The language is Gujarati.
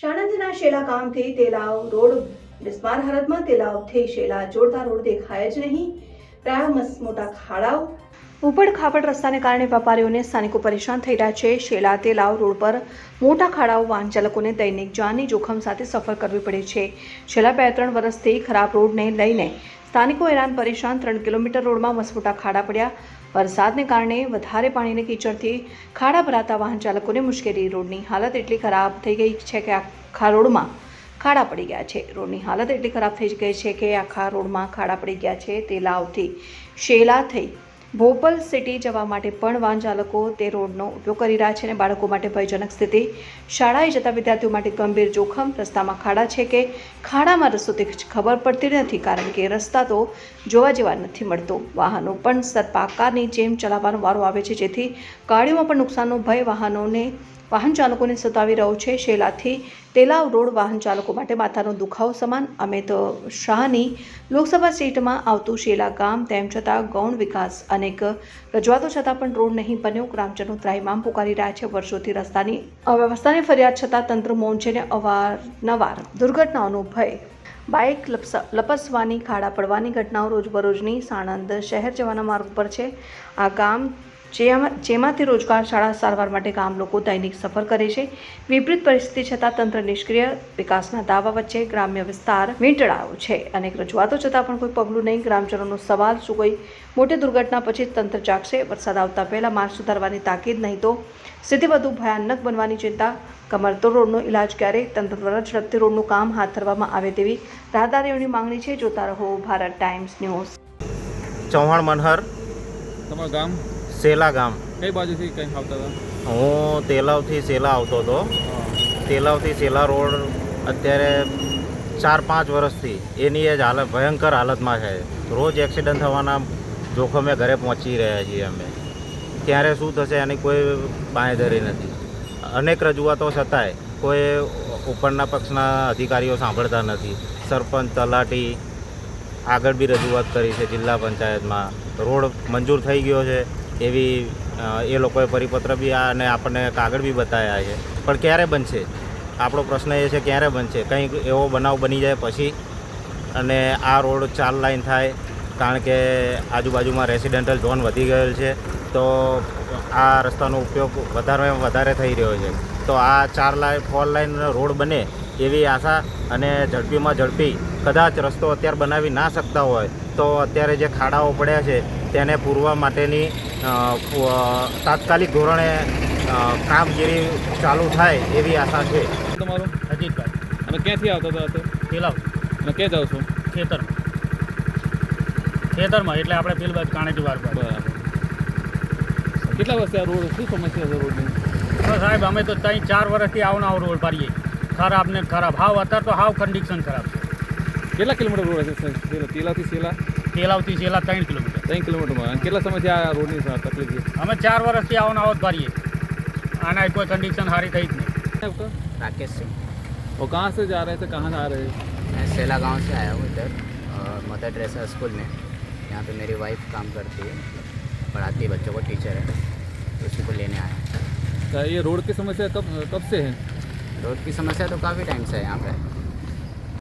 સાણંદના શેલા ગામથી તેલાવ રોડ બિસ્માર હાલતમાં તેલાવથી શેલા જોડતા રોડ દેખાય જ નહીં. પ્રાય મોટા ખાડાઓ ઉપડ ખાપડ રસ્તાને કારણે વેપારીઓને સ્થાનિકો પરેશાન થઈ રહ્યા છે. શેલા તેલાવ રોડ પર મોટા ખાડાઓ વાહન ચાલકોને દૈનિક જાનની જોખમ સાથે સફર કરવી પડે છે. છેલ્લા 2-3 વર્ષથી ખરાબ રોડને લઈને સ્થાનિકો હેરાન પરેશાન. 3 કિલોમીટર રોડમાં મસમોટા ખાડા પડ્યા. વરસાદને કારણે વધારે પાણીને કીચડથી ખાડા ભરાતા વાહન ચાલકોને મુશ્કેલી. રોડની હાલત એટલી ખરાબ થઈ ગઈ છે કે આખા રોડમાં ખાડા પડી ગયા છે. રોડની હાલત એટલી ખરાબ થઈ ગઈ છે કે આખા રોડમાં ખાડા પડી ગયા છે. તેલાવથી શેલા થઈ ભોપાલ સિટી જવા માટે પણ વાહન ચાલકો તે રોડનો ઉપયોગ કરી રહ્યા છે અને બાળકો માટે ભયજનક સ્થિતિ. શાળાએ જતા વિદ્યાર્થીઓ માટે ગંભીર જોખમ. રસ્તામાં ખાડા છે કે ખાડામાં રસ્તો તે ખબર પડતી નથી, કારણ કે રસ્તા તો જોવા જેવા નથી મળતો. વાહનો પણ સર્પાકારની જેમ ચલાવવાનો વારો આવે છે, જેથી ગાડીઓમાં પણ નુકસાનનો ભય વાહન ચાલકોને સતાવી રહ્યો છે. શેલાથી તેલાવ રોડ વાહન ચાલકો માટે માથાનો દુખાવો સમાન. અમિત શાહની લોકસભા સીટમાં આવતું શેલા ગામ, તેમ છતાં ગૌણ વિકાસ અનેક રજૂઆતો છતાં પણ રોડ નહીં બન્યો. ગ્રામજનો ત્રાહિમામ પુકારી રહ્યા છે. વર્ષોથી રસ્તાની અવ્યવસ્થાની ફરિયાદ છતાં તંત્ર મૌન છે ને અવારનવાર દુર્ઘટનાઓનો ભય. બાઇક લપસવાની, ખાડા પડવાની ઘટનાઓ રોજબરોજની સાણંદ શહેર જવાના માર્ગ પર છે. આ ગામ જેમાંથી રોજગાર, શાળા, સારવાર માટે ગામ લોકો દૈનિક સફર કરે છે. વિપરીત પરિસ્થિતિ છતાં તંત્ર નિષ્ક્રિય. વિકાસના દાવા વચ્ચે ગ્રામ્ય વિસ્તાર વીંટળાયો છે. અનેક રજૂઆતો છતાં પણ કોઈ પગલું નહીં. ગ્રામજનોનો સવાલ, શું કોઈ મોટી દુર્ઘટના પછી તંત્ર જાગશે? વરસાદ આવતા પહેલા માર્ગ સુધારવાની તાકીદ, નહીં તો સ્થિતિ વધુ ભયાનક બનવાની ચિંતા. કમરતોડ રોડનો ઇલાજ ક્યારે? તંત્ર દ્વારા ઝડપથી રોડનું કામ હાથ ધરવામાં આવે તેવી રાહદારીઓની માંગણી છે. જોતા રહો ભારત ટાઈમ્સ ન્યૂઝ. ચૌહાણ મનહર, તમારું ગામ સેલા ગામ. કઈ બાજુથી કઈ આવતા હતા? હું તેલાવથી સેલા આવતો હતો. તેલાવથી સેલા રોડ અત્યારે 4-5 વર્ષથી એની એ જ હાલત, ભયંકર હાલતમાં છે. રોજ એક્સિડન્ટ થવાના જોખમે ઘરે પહોંચી રહ્યા છીએ અમે. ત્યારે શું થશે એની કોઈ બાંયધરી નથી. અનેક રજૂઆતો છતાંય કોઈ ઉપરના પક્ષના અધિકારીઓ સાંભળતા નથી. સરપંચ, તલાટી આગળ બી રજૂઆત કરી છે જિલ્લા પંચાયતમાં. રોડ મંજૂર થઈ ગયો છે એવી એ લોકોએ પરિપત્ર બી અને આપણને કાગળ બી બતાવ્યા છે, પણ ક્યારે બનશે? આપણો પ્રશ્ન એ છે ક્યારે બનશે? કંઈક એવો બનાવ બની જાય પછી અને આ રોડ 4 લાઇન થાય, કારણ કે આજુબાજુમાં રેસિડેન્ટલ ઝોન વધી ગયેલ છે, તો આ રસ્તાનો ઉપયોગ વધારે થઈ રહ્યો છે. તો આ 4 લાઇન રોડ બને એવી આશા અને ઝડપીમાં ઝડપી કદાચ રસ્તો અત્યારે બનાવી ના શકતા હોય તો અત્યારે જે ખાડાઓ પડ્યા છે તેને પૂરવા માટેની તાત્કાલિક ધોરણે કામગીરી ચાલુ થાય એવી આશા છે. તમારું અજીતભાઈ અને ક્યાંથી આવતા હતા તે? તેલાવ અને ક્યાં જાઓ છો? ખેતરમાં એટલે આપણે પેલી બાજુ કાણેજી વાર પર. બરાબર. કેટલા વર્ષથી આ રોડ, શું સમસ્યા છે રોડની? તો સાહેબ અમે તો 3-4 વર્ષથી આવનાવ રોડ પાડીએ, ખરાબ ને ખરાબ. હાવ અત્યારે તો હાવ કન્ડિશન ખરાબ છે. કેટલા કિલોમીટર રોડ હશે? તેલાવથી સેલા? તેલાવથી છેલ્લા 3 કિલોમીટર. 3 કિલોમીટરમાં. અને કેટલા સમયથી આ રોડની તકલીફ છે? અમે 4 વર્ષથી આવનાવ જ પાડીએ. આના કોઈ કંડીશન સારી થઈ જ नहीं। आपका? राकेश सिंह। और कहाँ से जा रहे थे, कहाँ आ रहे हैं? मैं सेला गांव से आया हूँ इधर, और मदर टेरेसा स्कूल में। यहाँ पे मेरी वाइफ काम करती है, पढ़ाती है बच्चों को, टीचर है, तो उसी को लेने आया। तो ये रोड की समस्या कब से है? रोड की समस्या तो काफ़ी टाइम से है यहाँ पे।